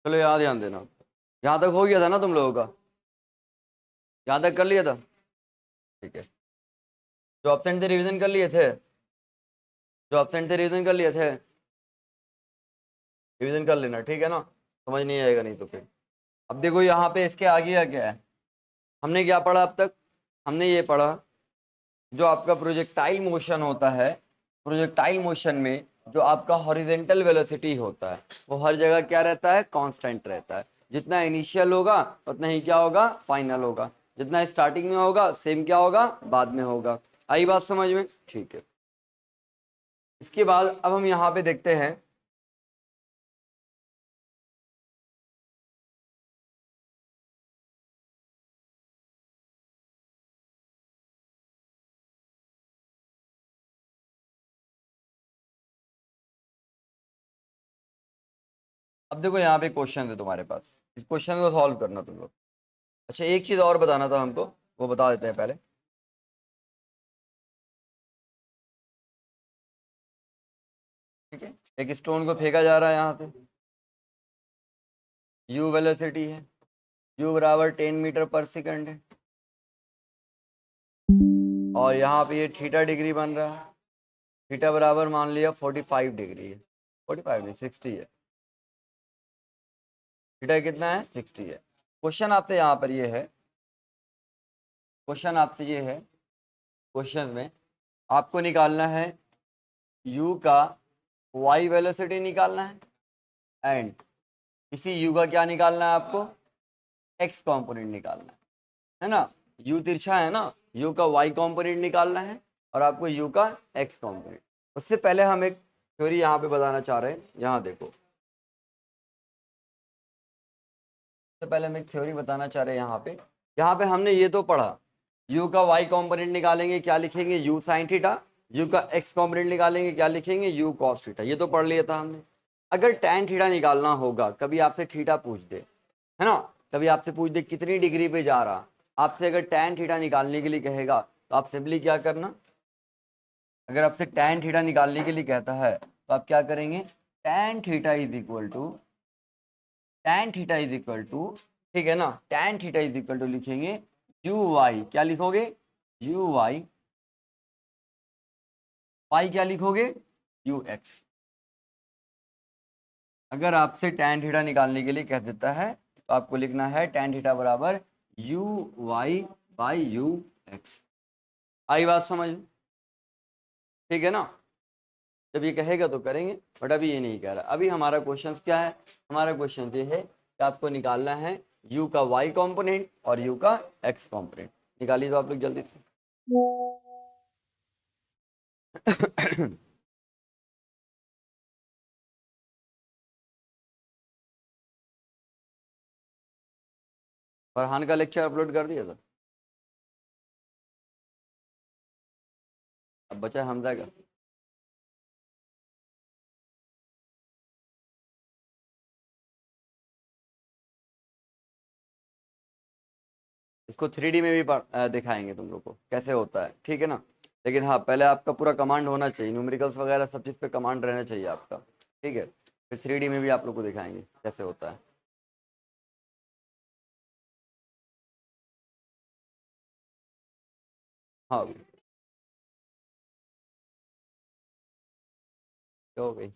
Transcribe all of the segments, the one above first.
चलो यहाँ ध्यान देना, यहाँ तक हो गया था ना तुम लोगों का, यहाँ तक कर लिया था, ठीक है। जो ऑप्शन थे रिवीजन कर लिए थे, जो ऑप्शन थे रिवीजन कर लिए थे, रिवीजन कर लेना, ठीक है ना, समझ नहीं आएगा नहीं तो फिर। अब देखो यहाँ पे इसके आगे क्या है, हमने क्या पढ़ा अब तक, हमने ये पढ़ा जो आपका प्रोजेक्टाइल मोशन होता है, प्रोजेक्टाइल मोशन में जो आपका हॉरिजेंटल वेलोसिटी होता है वो हर जगह क्या रहता है, कांस्टेंट रहता है। जितना इनिशियल होगा उतना ही क्या होगा, फाइनल होगा। जितना स्टार्टिंग में होगा सेम क्या होगा, बाद में होगा। आई बात समझ में, ठीक है। इसके बाद अब हम यहाँ पे देखते हैं, अब देखो यहाँ पे क्वेश्चन है तुम्हारे पास, इस क्वेश्चन को सॉल्व करना तुम लोग। अच्छा एक चीज और बताना था हमको, वो बता देते हैं पहले। ठीक है, एक स्टोन को फेंका जा रहा है यहाँ पे, यू वेलोसिटी है, यू बराबर 10 मीटर पर सेकंड है, और यहाँ पे ये थीटा डिग्री बन रहा है, थीटा बराबर मान लिया 45 डिग्री है, 45 नहीं 60 है, थीटा कितना है 60 है। क्वेश्चन आपसे यहाँ पर ये है, क्वेश्चन आपसे ये है, क्वेश्चन में आपको निकालना है u का y वेलोसिटी निकालना है, एंड इसी u का क्या निकालना है आपको, x कंपोनेंट निकालना है ना। u तिरछा है ना, u का y कंपोनेंट निकालना है और आपको u का x कंपोनेंट। उससे पहले हम एक थ्योरी यहाँ पे बताना चाह रहे हैं, यहाँ देखो, सबसे पहले हम एक थ्योरी बताना चाह रहे हैं यहाँ पे हमने ये तो पढ़ा, u का y कंपोनेंट निकालेंगे क्या लिखेंगे, u साइन थीटा, u का x कंपोनेंट निकालेंगे क्या लिखेंगे, u कॉस थीटा, ये तो पढ़ लिया था हमने। अगर tan थीटा निकालना होगा, कभी आपसे थीटा पूछ दे, है ना, कभी आपसे पूछ दे कितनी डिग्री पे जा रहा, आपसे अगर tan थीटा निकालने के लिए कहेगा तो आप सिंपली क्या करना, अगर आपसे tan थीटा निकालने के लिए कहता है तो आप क्या करेंगे, tan theta is equal to, tan theta is equal to, ठीक है ना, tan theta is equal to लिखेंगे यू वाई, क्या लिखोगे, यू वाई, पाई क्या लिखोगे, यू एक्स। अगर आपसे tan थीटा निकालने के लिए कह देता है तो आपको लिखना है tan थीटा बराबर u y by u x. आई बात समझ, ठीक है ना। जब ये कहेगा तो करेंगे, बट अभी ये नहीं कह रहा। अभी हमारा क्वेश्चन क्या है, हमारा क्वेश्चन ये है कि आपको निकालना है u का y कंपोनेंट और u का x कंपोनेंट। निकालिए तो आप लोग जल्दी से। फरहान का लेक्चर अपलोड कर दिया था, अब बचा है हमजा का। इसको 3D में भी दिखाएंगे तुम लोग को कैसे होता है, ठीक है ना। लेकिन हाँ पहले आपका पूरा कमांड होना चाहिए, न्यूमेरिकल्स वगैरह सब चीज़ पे कमांड रहना चाहिए आपका, ठीक है। फिर 3D में भी आप लोग को दिखाएंगे कैसे होता है। हाँ तो हो गई।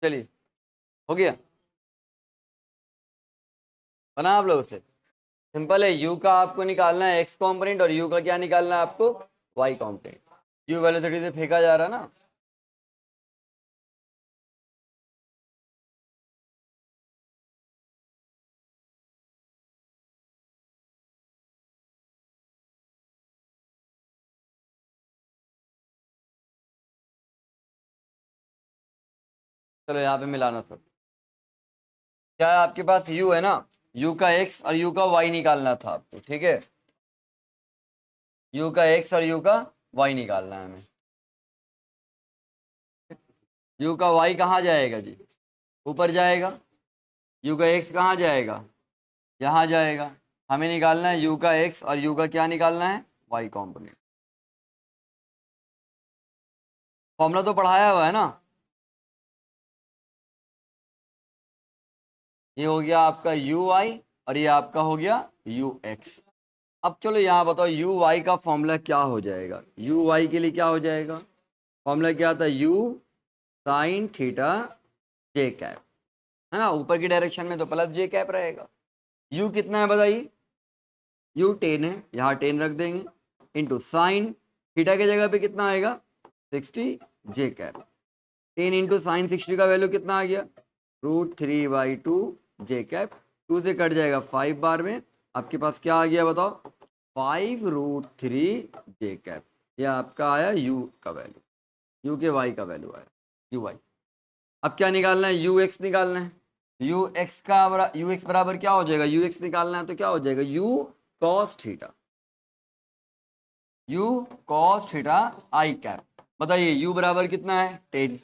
चलिए हो गया, बना आप लोगों से, सिंपल है। u का आपको निकालना है x कंपोनेंट और u का क्या निकालना है आपको, y कंपोनेंट। u वेलोसिटी से फेंका जा रहा है ना, चलो यहाँ पे मिलाना सब। क्या है आपके पास, u है ना, u का x और u का y निकालना था आपको, ठीक है। u का x और u का y निकालना है हमें। यू का वाई कहाँ जाएगा जी? ऊपर जाएगा। यू का एक्स कहाँ जाएगा? यहाँ जाएगा। हमें निकालना है यू का एक्स और यू का क्या निकालना है? Y component. फॉर्मूला तो पढ़ाया हुआ है ना। ये हो गया आपका यू वाई और ये आपका हो गया यू एक्स। अब चलो यहाँ बताओ यू वाई का फॉर्मूला क्या हो जाएगा? यू वाई के लिए क्या हो जाएगा? फॉर्मूला क्या था? You sine theta J cap, है ना। ऊपर की डायरेक्शन में तो प्लस जे कैप रहेगा। यू कितना है बताइए? यू 10 है, यहाँ 10 रख देंगे, इंटू साइन थीटा की जगह पे कितना आएगा? 60 जे कैप। 10 इंटू साइन 60 का वैल्यू कितना आ गया? √3/2 जे कैप। 2 से कट जाएगा 5 बार में, आपके पास क्या आ गया बताओ? 5√3 जे कैप। यह आपका आया यू का वैल्यू, यू के वाई का वैल्यू आया, यू वाई। अब क्या निकालना है? यू एक्स निकालना है। यू एक्स का यू एक्स बराबर क्या हो जाएगा? यू एक्स निकालना है तो क्या हो जाएगा? You cos theta, you cos theta I cap. बताइए यू बराबर कितना है? 10,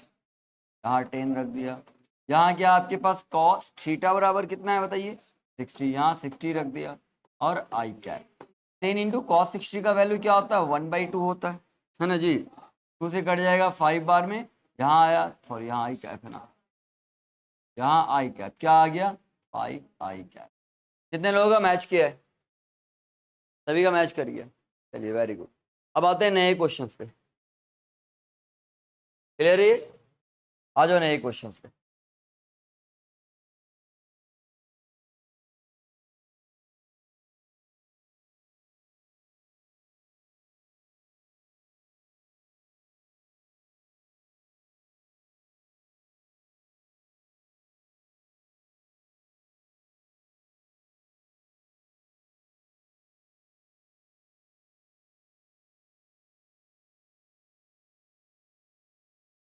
यहाँ 10 रख दिया। यहाँ क्या आपके पास कॉस थीटा बराबर कितना है बताइए? 60, यहाँ 60 रख दिया। और आई कैप 10 इंटू कॉस 60 का वैल्यू क्या होता है? 1/2 होता है ना जी। 2 से कट जाएगा 5 बार में, यहाँ आया, सॉरी यहाँ आई कैप है ना, यहाँ आई कैप क्या आ गया? 5 आई कैप। कितने लोगों का मैच किया है? सभी का मैच कर गया। चलिए वेरी गुड। अब आते हैं नए क्वेश्चन पे। क्लियर है? आ जाओ नए क्वेश्चन पे।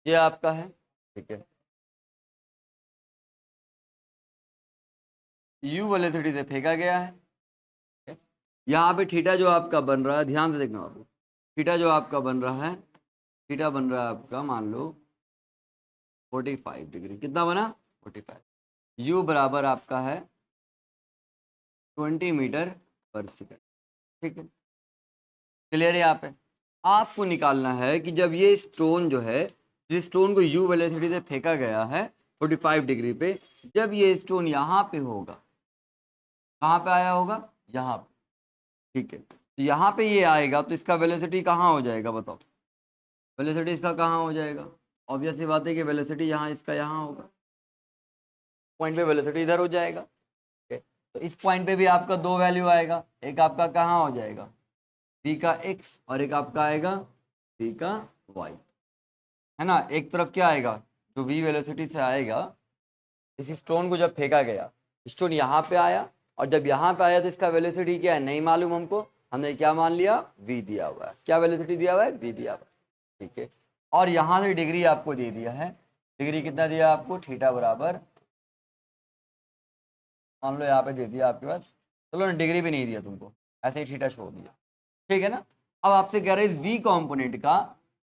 ये आपका है, ठीक है। यू वेलोसिटी से फेंका गया है। यहाँ पे थीटा जो आपका बन रहा है, ध्यान से देखना बाबू, थीटा जो आपका बन रहा है, थीटा बन रहा है आपका, मान लो 45 डिग्री। कितना बना? 45। यू बराबर आपका है 20 मीटर पर सेकेंड, ठीक है। क्लियर है? यहाँ पे आपको निकालना है कि जब ये स्टोन जो है, जिस स्टोन को यू वेलोसिटी से फेंका गया है 45 डिग्री पे, जब ये स्टोन यहाँ पे होगा, कहाँ पे आया होगा? यहाँ पे, ठीक है। तो यहाँ पे ये आएगा तो इसका वेलोसिटी कहाँ हो जाएगा बताओ? वेलोसिटी इसका कहाँ हो जाएगा? ऑब्वियस सी बात है कि वेलोसिटी यहाँ, इसका यहाँ होगा। पॉइंट पे वेलोसिटी इधर हो जाएगा, ठीक है। तो इस पॉइंट पे भी आपका दो वैल्यू आएगा, एक आपका कहाँ हो जाएगा? v का x और एक आपका आएगा v का y, है ना। एक तरफ क्या आएगा? जो v वेलोसिटी से आएगा, इस स्टोन को जब फेंका गया, स्टोन यहाँ पे आया, और जब यहाँ पे आया तो इसका वेलोसिटी क्या है? नहीं मालूम हमको, हमने क्या मान लिया? v दिया हुआ है। क्या वेलोसिटी दिया हुआ है? v दिया हुआ है, ठीक है। और यहाँ से डिग्री आपको दे दिया है। डिग्री कितना दिया आपको? थीटा बराबर, मान लो यहाँ पे दे दिया आपके पास, चलो ना डिग्री भी नहीं दिया तुमको, ऐसे ही थीटा छोड़ दिया, ठीक है ना। अब आपसे कह रहे हैं वी कॉम्पोनेंट का,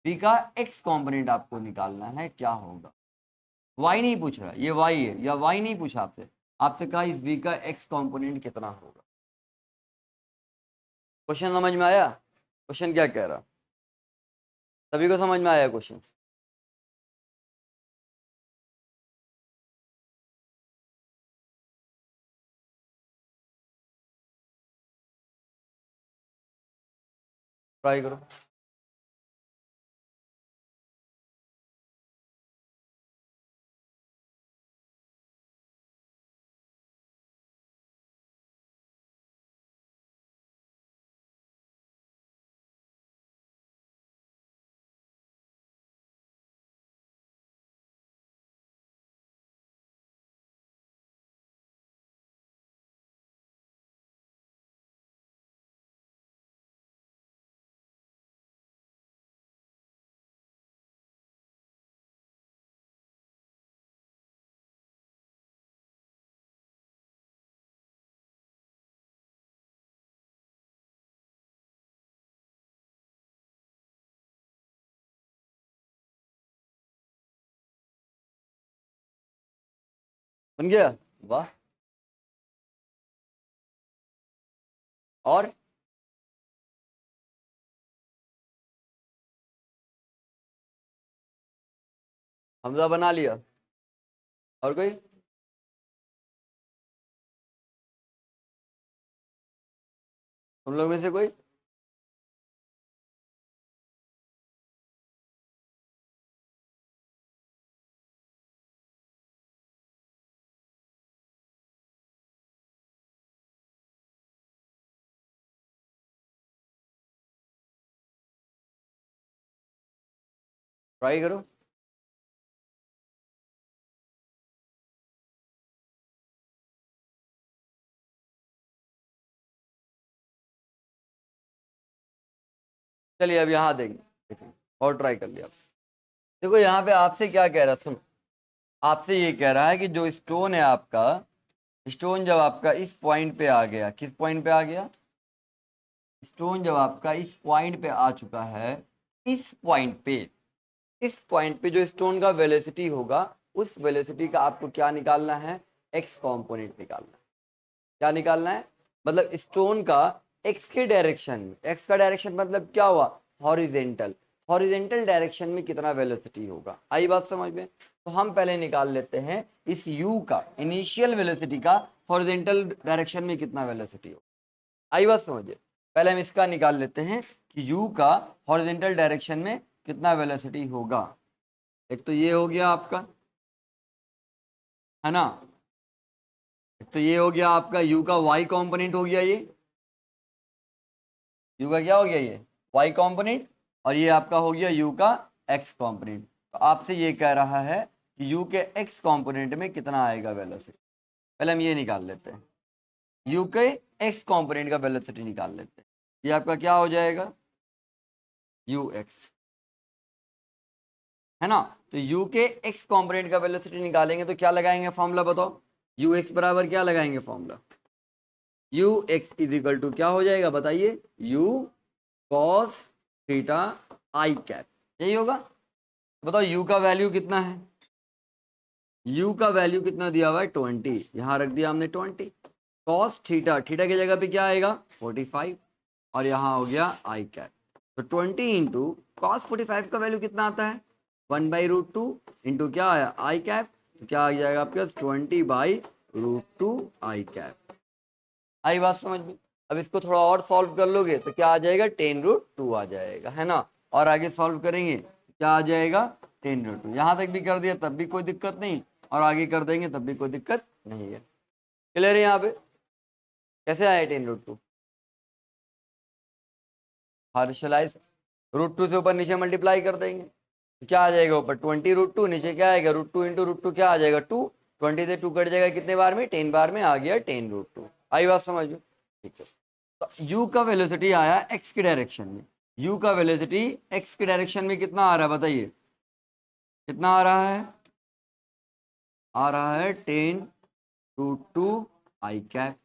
वी का एक्स कॉम्पोनेंट आपको निकालना है, क्या होगा? वाई नहीं पूछ रहा, ये वाई है, या वाई नहीं पूछा आपसे, आपसे कहा इस वी का एक्स कॉम्पोनेंट कितना होगा। क्वेश्चन समझ में आया? क्वेश्चन क्या कह रहा? सभी को समझ में आया क्वेश्चन? ट्राई करो। बन गया, वाह। और हमजा बना लिया, और कोई? तुम लोग में से कोई? ट्राई करो। चलिए अब यहाँ देखें, और ट्राई कर लिया। देखो यहाँ पे आपसे क्या कह रहा है, सुनो, आपसे ये कह रहा है कि जो स्टोन है आपका, स्टोन जब आपका इस पॉइंट पे आ गया, किस पॉइंट पे आ गया, स्टोन जब आपका इस पॉइंट पे आ चुका है, इस पॉइंट पे, इस पॉइंट पे जो स्टोन का वेलोसिटी होगा, उस वेलोसिटी का आपको क्या निकालना है, एक्स कंपोनेंट निकालना है। क्या निकालना है, मतलब स्टोन का एक्स के डायरेक्शन में, एक्स का डायरेक्शन मतलब क्या हुआ, हॉरिजेंटल, हॉरिजेंटल डायरेक्शन में कितना वेलोसिटी होगा। आई बात समझ में? तो हम पहले निकाल लेते हैं इस u का, इनिशियल वेलोसिटी का हॉरिजेंटल डायरेक्शन में कितना वेलोसिटी होगा। आई बात समझिए, पहले हम इसका निकाल लेते हैं कि u का हॉरिजेंटल डायरेक्शन में कितना वेलोसिटी होगा। एक तो ये हो गया आपका, है ना, एक तो ये हो गया आपका u का y कंपोनेंट हो गया, ये u का क्या हो गया, ये y कंपोनेंट, और ये आपका हो गया u का x कंपोनेंट। तो आपसे ये कह रहा है कि u के x कंपोनेंट में कितना आएगा वेलोसिटी। पहले हम ये निकाल लेते हैं, u के x कंपोनेंट का वेलोसिटी निकाल लेते हैं। ये आपका क्या हो जाएगा, ux, है ना। तो u के x कंपोनेंट का वेलोसिटी निकालेंगे तो क्या लगाएंगे फॉर्मूला, बताओ। ux बराबर क्या लगाएंगे formula, ux is equal to क्या हो जाएगा बताइए, u cos theta I cap, यही होगा। बताओ u का वैल्यू कितना है, u का वैल्यू कितना दिया हुआ है 20, यहां रख दिया हमने 20। cos थीटा, थीटा की जगह पे क्या आएगा 45, और यहाँ हो गया आई कैप। तो 20 इंटू कॉस 45 का वैल्यू कितना आता है 1/√2 इंटू क्या आया आई कैप, तो क्या आ जाएगा आपके पास 20/√2 आई कैप। आई बात समझ में? अब इसको थोड़ा और सॉल्व कर लोगे तो क्या आ जाएगा 10√2 आ जाएगा, है ना। और आगे सॉल्व करेंगे क्या आ जाएगा 10√2, यहाँ तक भी कर दिया तब भी कोई दिक्कत नहीं, और आगे कर देंगे तब भी कोई दिक्कत नहीं है। क्लियर है यहाँ पे, कैसे आया 10√2, पार्शलाइज √2 से ऊपर नीचे मल्टीप्लाई कर देंगे तो क्या आ जाएगा ऊपर 20√2, नीचे क्या आएगा √2 इंटू √2 क्या आ जाएगा 2, 20 से 2 कट जाएगा कितने बार में 10 बार में, आ गया 10√2। आई बात समझ में? ठीक है, तो u का वेलोसिटी आया x की डायरेक्शन में, u का वेलोसिटी x की डायरेक्शन में कितना आ रहा है बताइए, कितना आ रहा है, आ रहा है 10√2 आई कैप।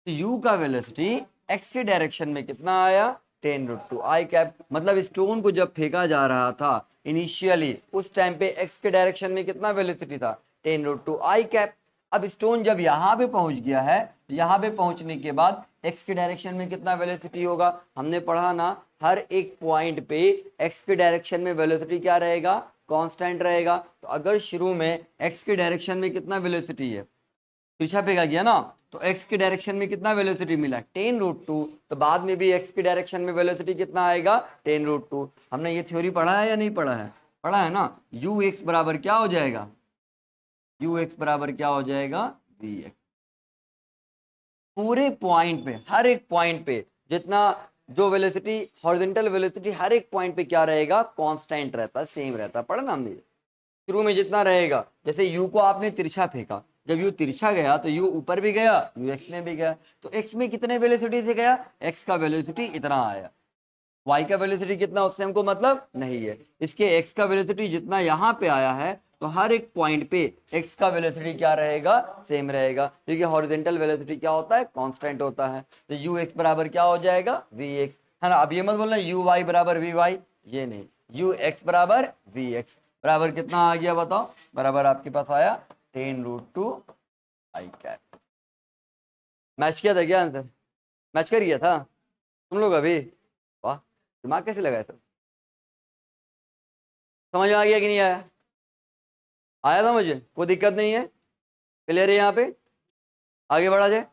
तो u का वेलोसिटी x के डायरेक्शन में कितना आया 10√2 आई कैप, मतलब स्टोन को जब फेंका जा रहा था इनिशियली उस टाइम पे x के डायरेक्शन में कितना वेलोसिटी था 10√2 आई कैप। अब स्टोन जब यहाँ पे पहुंच गया है, यहाँ पे पहुंचने के बाद x के डायरेक्शन में कितना वेलोसिटी होगा, हमने पढ़ा ना, हर एक पॉइंट पे x के डायरेक्शन में वेलोसिटी क्या रहेगा, कांस्टेंट रहेगा। तो अगर शुरू में x के डायरेक्शन में कितना वेलोसिटी है, तिरछा फेंका गया ना, तो x की डायरेक्शन में कितना वेलोसिटी मिला 10√2, तो बाद में भी x की डायरेक्शन में वेलोसिटी कितना आएगा 10√2। हमने ये थ्योरी पढ़ा है या नहीं पढ़ा है, पढ़ा है ना। ux बराबर क्या हो जाएगा, ux बराबर क्या हो जाएगा vx। पूरे पॉइंट पे, हर एक पॉइंट पे जितना जो वेलोसिटी, हॉरिजॉन्टल वेलोसिटी हर एक पॉइंट पे क्या रहेगा, कांस्टेंट रहता, सेम रहता, पढ़ा ना हमने। शुरू में जितना रहेगा, जैसे u को आपने तिरछा फेंका, जब u तिरछा गया तो u ऊपर भी गया, u x में भी गया, तो x में कितने वेलोसिटी से गया, x का वेलोसिटी इतना आया, y का वेलोसिटी कितना उससे हमको मतलब नहीं है, इसके x का वेलोसिटी जितना यहाँ पे आया है, तो हर एक पॉइंट पे x का वेलोसिटी क्या रहेगा, सेम रहेगा, क्योंकि हॉरिजॉन्टल वेलोसिटी क्या होता है, कांस्टेंट होता है। तो ux बराबर क्या हो जाएगा vx, है ना। अब ये मत बोलना uy बराबर vy, ये नहीं, ux बराबर vx बराबर कितना आ गया बताओ, बराबर आपके पास आया 10√2 आई कैट। मैच किया था क्या आंसर? मैच कर गया था तुम लोग अभी? वाह, दिमाग कैसे लगाया था? समझ में आ गया कि नहीं आया? आया था मुझे, कोई दिक्कत नहीं है, क्लियर है यहाँ पे, आगे बढ़ा जाए।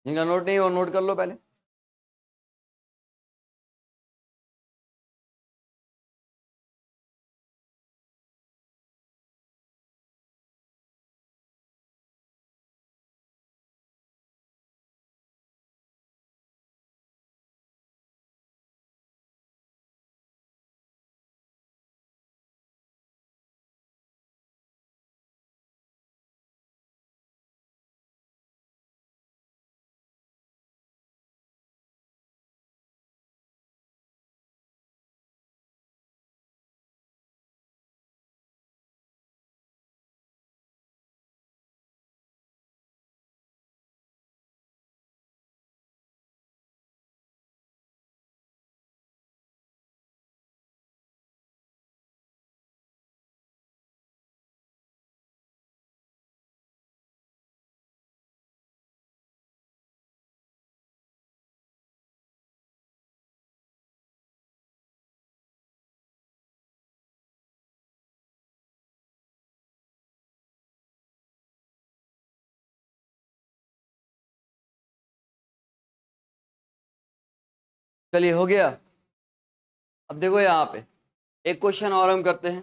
जिनका नोट नहीं हो नोट कर लो पहले। चलिए हो गया। अब देखो यहाँ पे एक क्वेश्चन और हम करते हैं।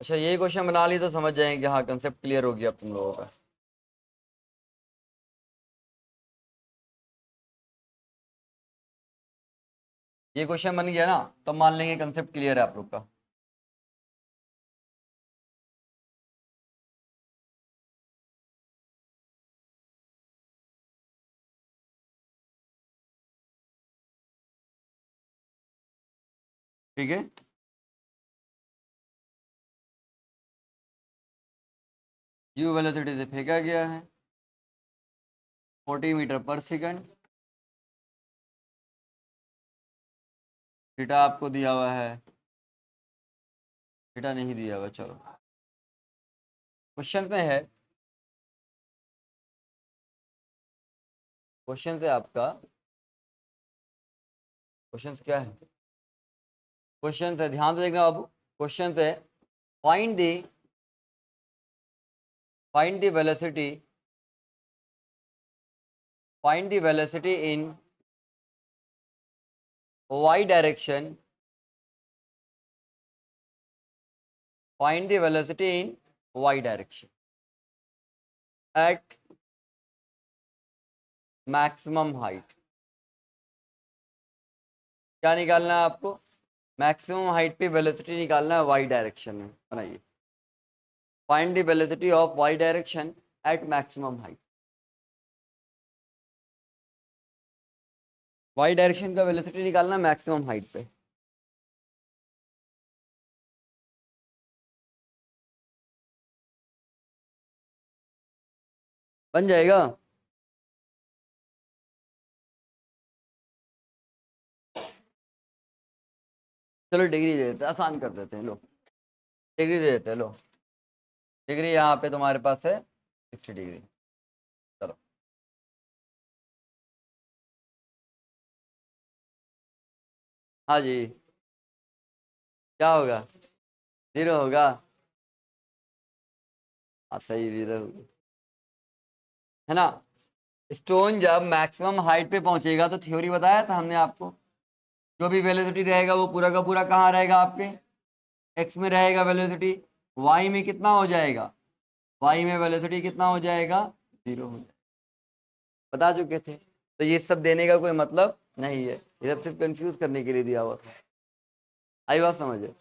अच्छा ये क्वेश्चन बना ली तो समझ जाएंगे, हाँ कंसेप्ट क्लियर हो गया अब तुम लोगों का। ये क्वेश्चन बन गया ना, तो मान लेंगे कंसेप्ट क्लियर है आप लोग का। ठीक है, यू वेलोसिटी से फेंका गया है 40 मीटर पर सेकंड। थीटा आपको दिया हुआ है, थीटा नहीं दिया हुआ। चलो क्वेश्चन में है, क्वेश्चन से आपका, क्वेश्चन क्या है? क्वेश्चन है, ध्यान से देखना बाबू। क्वेश्चन है find the velocity, find the velocity in y direction, find the velocity in y direction at maximum height। क्या निकालना है आपको? मैक्सिमम हाइट पे वेलोसिटी निकालना है y डायरेक्शन में। बनाइए, find the velocity of y direction at maximum height. y direction का वेलोसिटी निकालना है मैक्सिमम हाइट पे। बन जाएगा। चलो डिग्री दे देते हैं, आसान कर देते हैं। लो डिग्री दे देते हैं। लो डिग्री यहाँ पे तुम्हारे पास है 60 डिग्री। चलो हाँ जी, क्या होगा? 0 होगा। हाँ सही, 0 होगा, है ना। स्टोन जब मैक्सिमम हाइट पे पहुंचेगा तो थ्योरी बताया था हमने आपको, जो भी वेलोसिटी रहेगा वो पूरा का पूरा कहाँ रहेगा? आपके एक्स में रहेगा वेलोसिटी, वाई में कितना हो जाएगा? वाई में वेलोसिटी कितना हो जाएगा? 0 हो जाएगा। बता चुके थे। तो ये सब देने का कोई मतलब नहीं है, ये सब सिर्फ कंफ्यूज करने के लिए दिया हुआ था। आई बात समझे?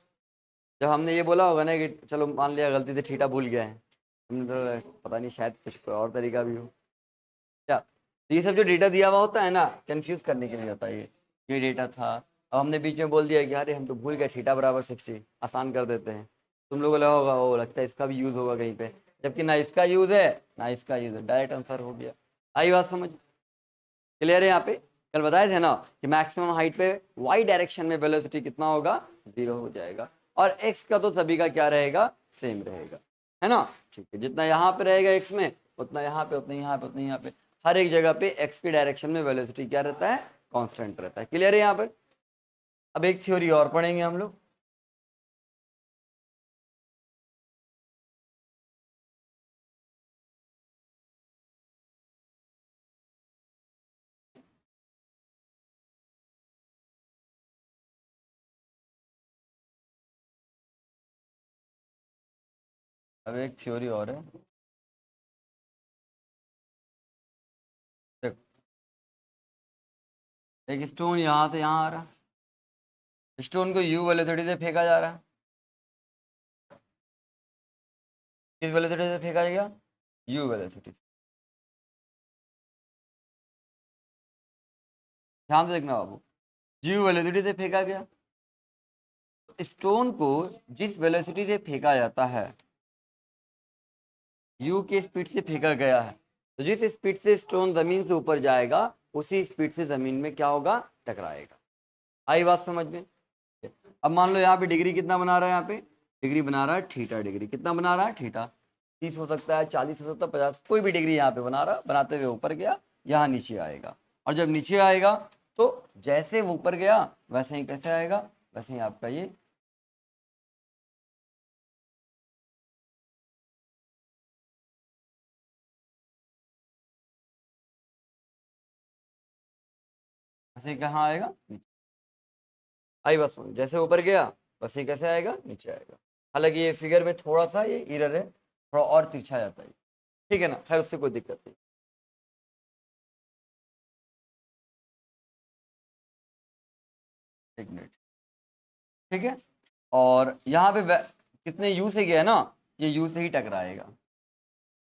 जब हमने ये बोला होगा ना कि चलो मान लिया गलती से थीटा भूल गए हैं, हमने तो पता नहीं शायद कुछ कोई और तरीका भी हो क्या। तो ये सब जो डेटा दिया हुआ होता है ना, कंफ्यूज करने के लिए होता है ये डेटा था। अब हमने बीच में बोल दिया कि अरे हम तो भूल गए थीटा बराबर 60, आसान कर देते हैं। तुम लोगों को लगा होगा वो लगता है इसका भी यूज़ होगा कहीं पे, जबकि ना इसका यूज़ है ना इसका यूज़ है, डायरेक्ट आंसर हो गया। आई बात समझ? क्लियर है यहाँ पे? कल बताए थे ना कि मैक्सिमम हाइट पे y डायरेक्शन में वेलोसिटी कितना होगा, 0 हो जाएगा, और x का तो सभी का क्या रहेगा, सेम रहेगा, है ना। ठीक है, जितना यहाँ पे रहेगा x में, उतना यहाँ पे, उतना यहाँ पे, उतना यहाँ पे, हर एक जगह पे x की डायरेक्शन में वेलोसिटी क्या रहता है, कांस्टेंट रहता है। क्लियर है यहाँ पर। अब एक थ्योरी और पढ़ेंगे हम लोग। अब एक थ्योरी और है, देखो एक स्टोन यहाँ से यहाँ आ रहा है, स्टोन को u वेलोसिटी से फेंका जा रहा है। किस वेलोसिटी से फेंका जाएगा, u वेलोसिटी। ध्यान से देखना बाबू, u वेलोसिटी से फेंका गया। स्टोन को जिस वेलोसिटी से फेंका जाता है, u की स्पीड से फेंका गया है, तो जिस स्पीड से स्टोन जमीन से ऊपर जाएगा, उसी स्पीड से जमीन में क्या होगा, टकराएगा। आई बात समझ में। अब मान लो यहाँ पे डिग्री कितना बना रहा है, यहाँ पे डिग्री बना रहा है थीटा डिग्री, कितना बना रहा है, थीटा। 30 हो सकता है, 40 हो सकता है, 50, कोई भी डिग्री यहाँ पे बना रहा, बनाते हुए ऊपर गया, यहाँ नीचे आएगा, और जब नीचे आएगा तो जैसे वो ऊपर गया वैसे ही कैसे आएगा, वैसे ही आपका ये वैसे ही कहाँ आएगा, नीचे। आई बात समझ, जैसे ऊपर गया वैसे ही कैसे आएगा, नीचे आएगा। हालांकि ये फिगर में थोड़ा सा ये इरर है, थोड़ा और तिरछा जाता है, ठीक है ना, खैर उससे कोई दिक्कत नहीं। एक मिनट, ठीक है। और यहाँ पे कितने यू से गया ना, ये यू से ही टकराएगा।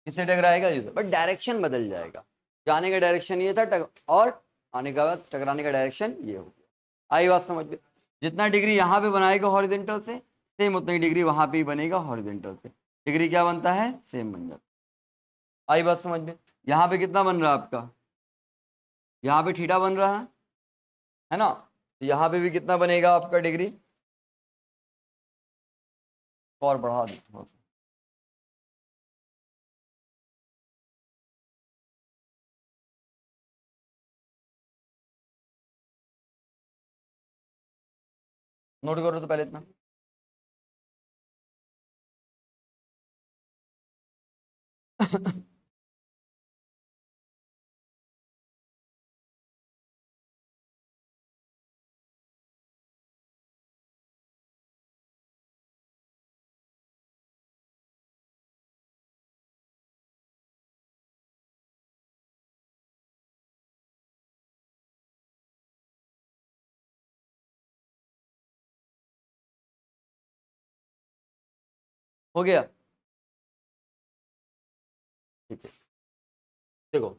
किससे टकराएगा, यू से, बट डायरेक्शन बदल जाएगा। जाने का डायरेक्शन ये था, और आने का बाद टकराने का डायरेक्शन ये हो गया। आई बात समझ में। जितना डिग्री यहाँ पे बनाएगा हॉरिजेंटल से, सेम उतनी डिग्री वहां पे ही बनेगा हॉरिजेंटल से। डिग्री क्या बनता है, सेम बन जाता है। आई बात समझ में। यहाँ पे कितना बन रहा है आपका, यहाँ पे थीटा बन रहा है ना, तो यहाँ पे भी कितना बनेगा आपका डिग्री, और बढ़ा दो। नोट करो तो पहले इतना। हो गया, ठीक है। देखो,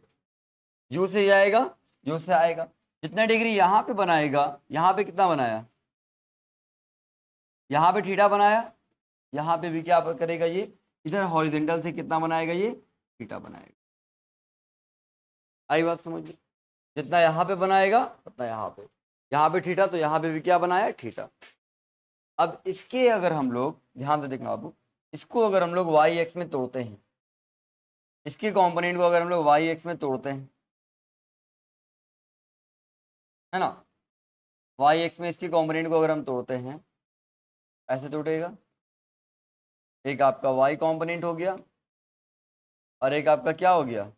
यू से ही आएगा, यू से आएगा, जितना डिग्री यहाँ पे बनाएगा, यहाँ पे कितना बनाया, यहाँ पे थीटा बनाया, यहाँ पे भी क्या करेगा ये, इधर हॉरिजेंटल से कितना बनाएगा, ये थीटा बनाएगा। आई बात समझ में। जितना यहाँ पे बनाएगा उतना यहाँ पे थीटा, तो यहाँ पे भी क्या बनाया, थीटा। अब इसके अगर हम लोग ध्यान से देखना बाबू, इसको अगर हम लोग वाई एक्स में तोड़ते हैं, इसके कंपोनेंट को अगर हम लोग वाई एक्स में तोड़ते हैं, है ना, वाई एक्स में इसके कंपोनेंट को अगर हम तोड़ते हैं, ऐसे टूटेगा। एक आपका वाई कंपोनेंट हो गया, और एक आपका क्या हो गया,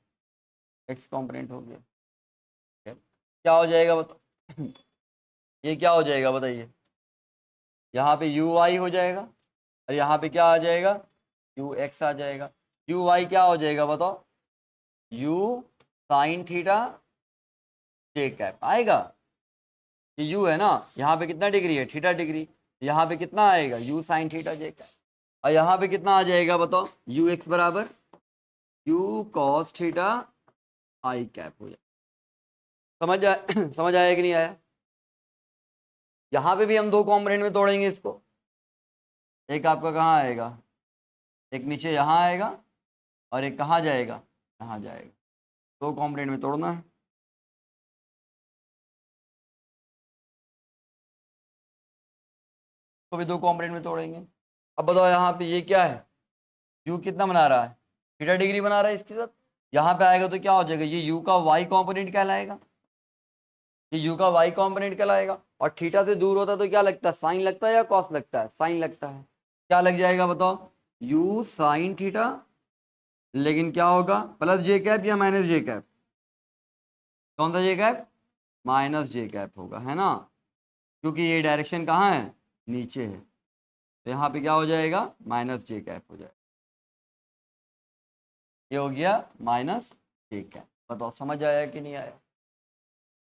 एक्स कंपोनेंट हो गया। ठीक है? क्या हो जाएगा बताओ, ये क्या हो जाएगा बताइए, यहाँ पे यू वाई हो जाएगा, और यहाँ पे क्या आ जाएगा, यू एक्स आ जाएगा। यू वाई क्या हो जाएगा बताओ, you sine theta J cap आएगा। ये यू है ना, यहाँ पे कितना डिग्री है, थीटा डिग्री, यहाँ पे कितना आएगा, you sine theta J cap, और यहाँ पे कितना आ जाएगा बताओ, यू एक्स बराबर you cos theta I cap हो जाए। समझ आया समझ आया कि नहीं आया। यहाँ पे भी हम दो कॉम्पोनेंट में तोड़ेंगे इसको, एक आपका कहाँ आएगा, एक नीचे यहाँ आएगा, और एक कहाँ जाएगा, यहाँ जाएगा। दो कॉम्पोनेंट में तोड़ना है। तो भी 2 कंपोनेंट में तोड़ेंगे। अब बताओ यहाँ पे ये क्या है, u कितना बना रहा है, थीटा डिग्री बना रहा है इसके साथ। यहाँ पे आएगा तो क्या हो जाएगा, ये u का y कंपोनेंट कहलाएगा, ये u का y कंपोनेंट कहलाएगा। और थीटा से दूर होता है तो क्या लगता है, साइन लगता है या कॉस लगता है, साइन लगता है। क्या लग जाएगा बताओ, u साइन थीटा, लेकिन क्या होगा प्लस जे कैप या माइनस जे कैप, कौन सा जे कैप, माइनस जे कैप होगा, है ना, क्योंकि ये डायरेक्शन कहाँ है, नीचे है, तो यहाँ पे क्या हो जाएगा, माइनस जे कैप हो जाएगा। ये हो गया माइनस जे कैप। बताओ समझ आया कि नहीं आया,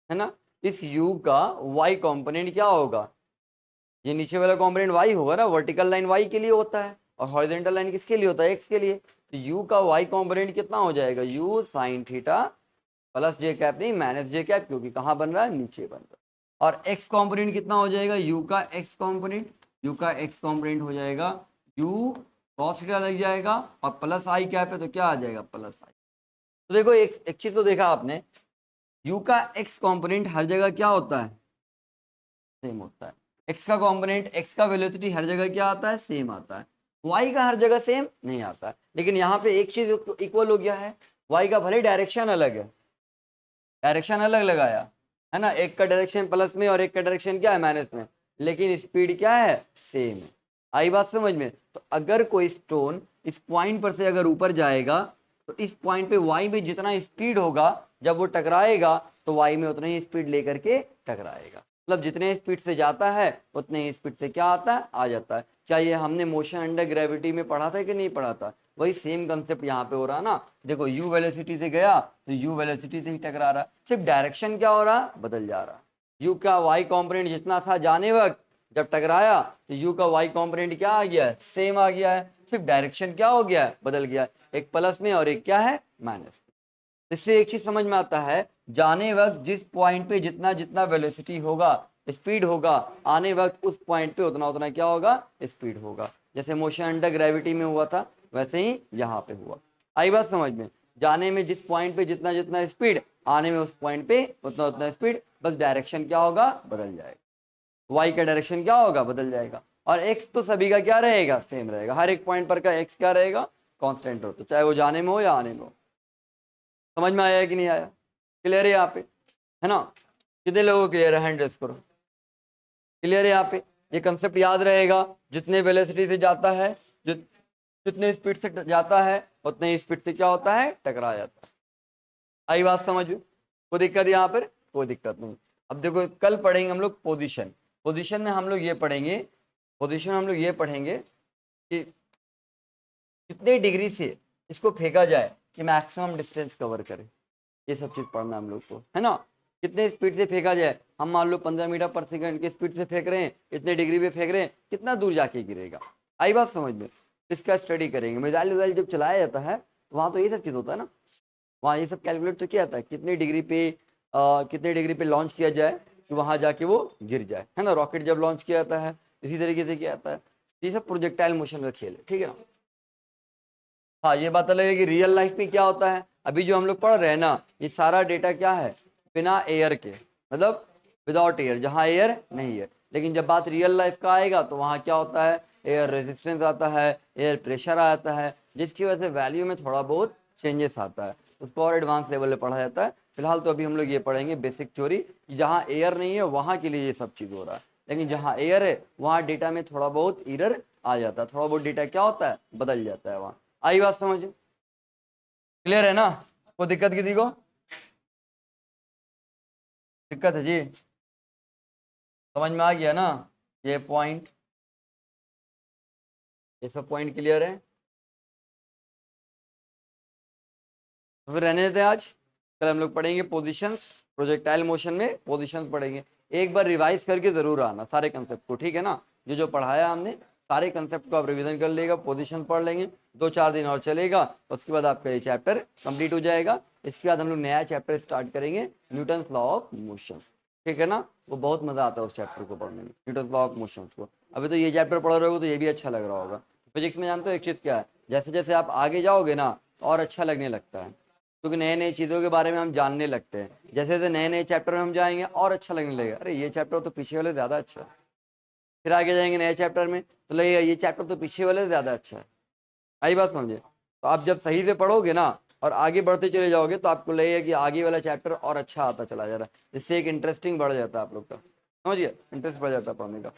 है ना। इस u का y कंपोनेंट क्या होगा, ये नीचे वाला कंपोनेंट y होगा ना, वर्टिकल लाइन y के लिए होता है और हॉरिजॉन्टल लाइन किसके लिए होता है, x के लिए। तो u का y कंपोनेंट कितना हो जाएगा, u साइन थीटा प्लस जे कैप नहीं माइनस जे कैप, क्योंकि कहाँ बन रहा है, नीचे बन रहा है। और x कंपोनेंट कितना हो जाएगा, u का x कंपोनेंट, u का x कंपोनेंट हो जाएगा u cos थीटा लग जाएगा, और प्लस आई कैप है तो क्या आ जाएगा, प्लस आई। तो देखो एक चीज तो देखा आपने, u का x कंपोनेंट हर जगह क्या होता है, सेम होता है। x का कंपोनेंट, x का वेलोसिटी हर जगह क्या आता है, सेम आता है। y का हर जगह सेम नहीं आता है, लेकिन यहाँ पे एक चीज इक्वल हो गया है, y का भले डायरेक्शन अलग है, डायरेक्शन अलग लगाया है ना, एक का डायरेक्शन प्लस में और एक का डायरेक्शन क्या है, माइनस में, लेकिन स्पीड क्या है, सेम है। आई बात समझ में। तो अगर कोई स्टोन इस पॉइंट पर से अगर ऊपर जाएगा तो इस पॉइंट पे वाई में जितना स्पीड होगा, जब वो टकराएगा तो वाई में उतना ही स्पीड लेकर के टकराएगा। मतलब जितने स्पीड से जाता है उतने ही स्पीड से क्या आता है, आ जाता है। क्या ये हमने मोशन अंडर ग्रेविटी में पढ़ा था कि नहीं पढ़ा था, वही सेम कंसेप्ट यहाँ पे हो रहा ना। देखो u वेलोसिटी से गया तो u वेलोसिटी से ही टकरा रहा, सिर्फ डायरेक्शन क्या हो रहा, बदल जा रहा। u का y कंपोनेंट जितना था जाने वक्त, जब टकराया तो u का y कंपोनेंट क्या आ गया है, सेम आ गया है, सिर्फ डायरेक्शन क्या हो गया है, बदल गया है, एक प्लस में और एक क्या है, माइनस। इससे एक चीज समझ में आता है, जाने वक्त जिस पॉइंट पे जितना जितना वेलोसिटी होगा, स्पीड होगा, आने वक्त उस पॉइंट पे उतना उतना क्या होगा, स्पीड होगा। जैसे मोशन अंडर ग्रेविटी में हुआ था वैसे ही यहाँ पे हुआ। आई बात समझ में, जाने में जिस पॉइंट पे जितना जितना स्पीड, आने में उस पॉइंट पे उतना उतना स्पीड, बस डायरेक्शन क्या होगा, बदल जाएगा। वाई का डायरेक्शन क्या होगा, बदल जाएगा। और एक्स तो सभी का क्या रहेगा, सेम रहेगा, हर एक पॉइंट पर का एक्स क्या रहेगा, कांस्टेंट हो, तो चाहे वो जाने में हो या आने में हो। समझ में आया कि नहीं आया, क्लियर है यहाँ पे, है ना। कितने लोगों को क्लियर है, हैंड रेस करो। क्लियर है यहाँ पे, ये कंसेप्ट याद रहेगा, जितने वेलोसिटी से जाता है, जितने स्पीड से जाता है उतने ही स्पीड से क्या होता है, टकरा जाता है। आई बात समझ में, कोई दिक्कत यहाँ पर, कोई दिक्कत नहीं। अब देखो कल पढ़ेंगे हम लोग पोजीशन, पोजीशन में हम लोग ये पढ़ेंगे, पोजीशन में हम लोग ये पढ़ेंगे कि कितने डिग्री से इसको फेंका जाए कि मैक्सिमम डिस्टेंस कवर करे, ये सब चीज पढ़ना हम लोग को, है ना। कितने स्पीड से फेंका जाए, हम मान लो 15 मीटर पर सेकंड की स्पीड से फेंक रहे हैं, इतने डिग्री पे फेंक रहे हैं, कितना दूर जाके गिरेगा। आई बात समझ में, इसका स्टडी करेंगे। मिसाइल विजाइल जब चलाया जाता है तो वहाँ तो ये सब चीज़ होता है ना, वहाँ ये सब कैलकुलेट तो किया जाता है, कितने डिग्री पे लॉन्च किया जाए कि वहाँ जाके वो गिर जाए, है ना। रॉकेट जब लॉन्च किया जाता है इसी तरीके से किया जाता है। ये सब प्रोजेक्टाइल मोशन का खेल है, ठीक है ना। हाँ ये बात अलग है कि रियल लाइफ में क्या होता है, अभी जो हम लोग पढ़ रहे हैं ना, ये सारा डेटा क्या है, बिना एयर के, मतलब विदाउट एयर, जहाँ एयर नहीं है। लेकिन जब बात रियल लाइफ का आएगा तो वहाँ क्या होता है, एयर रेजिस्टेंस आता है, एयर प्रेशर आता है, जिसकी वजह से वैल्यू में थोड़ा बहुत चेंजेस आता है, उसको और एडवांस लेवल पे पढ़ा जाता है। फिलहाल तो अभी हम लोग ये पढ़ेंगे बेसिक थ्योरी, जहाँ एयर नहीं है वहाँ के लिए ये सब चीज़ हो रहा है, लेकिन जहाँ एयर है वहाँ डेटा में थोड़ा बहुत एरर आ जाता है, थोड़ा बहुत डेटा क्या होता है, बदल जाता है वहाँ। आई बात समझ, क्लियर है ना, कोई दिक्कत किसी को, दिक्कत है जी, समझ में आ गया ना, ये पॉइंट, ये सब पॉइंट क्लियर है। तो फिर रहने देते हैं, आज कल हम लोग पढ़ेंगे पोजीशंस, प्रोजेक्टाइल मोशन में पोजीशंस पढ़ेंगे। एक बार रिवाइज करके जरूर आना सारे कंसेप्ट को, ठीक है ना। जो जो पढ़ाया हमने सारे कंसेप्ट को आप रिवीजन कर लेगा, पोजीशन पढ़ लेंगे, 2-4 दिन और चलेगा, उसके बाद आपका ये चैप्टर कंप्लीट हो जाएगा। इसके बाद हम लोग नया चैप्टर स्टार्ट करेंगे, न्यूटन लॉ ऑफ मोशन, ठीक है ना। वो बहुत मजा आता है उस चैप्टर को पढ़ने में, न्यूटन लॉ ऑफ मोशन को। अभी तो ये चैप्टर पढ़ रहे हो तो ये भी अच्छा लग रहा होगा। फिजिक्स में जानते हो एक चीज़ क्या है, जैसे जैसे आप आगे जाओगे ना और अच्छा लगने लगता है, क्योंकि नए नए चीज़ों के बारे में हम जानने लगते हैं। जैसे जैसे नए नए चैप्टर में हम जाएंगे और अच्छा लगने लगेगा, अरे ये चैप्टर तो पीछे वाले ज़्यादा अच्छा है। फिर आगे जाएंगे नए चैप्टर में तो लगेगा ये चैप्टर तो पीछे वाले से ज़्यादा अच्छा है। आई बात समझे? तो आप जब सही से पढ़ोगे ना और आगे बढ़ते चले जाओगे तो आपको लगेगा कि आगे वाला चैप्टर और अच्छा आता चला जा रहा है, जिससे एक इंटरेस्टिंग बढ़ जाता है आप लोग का। समझिए, इंटरेस्ट बढ़ जाता है पढ़ने का।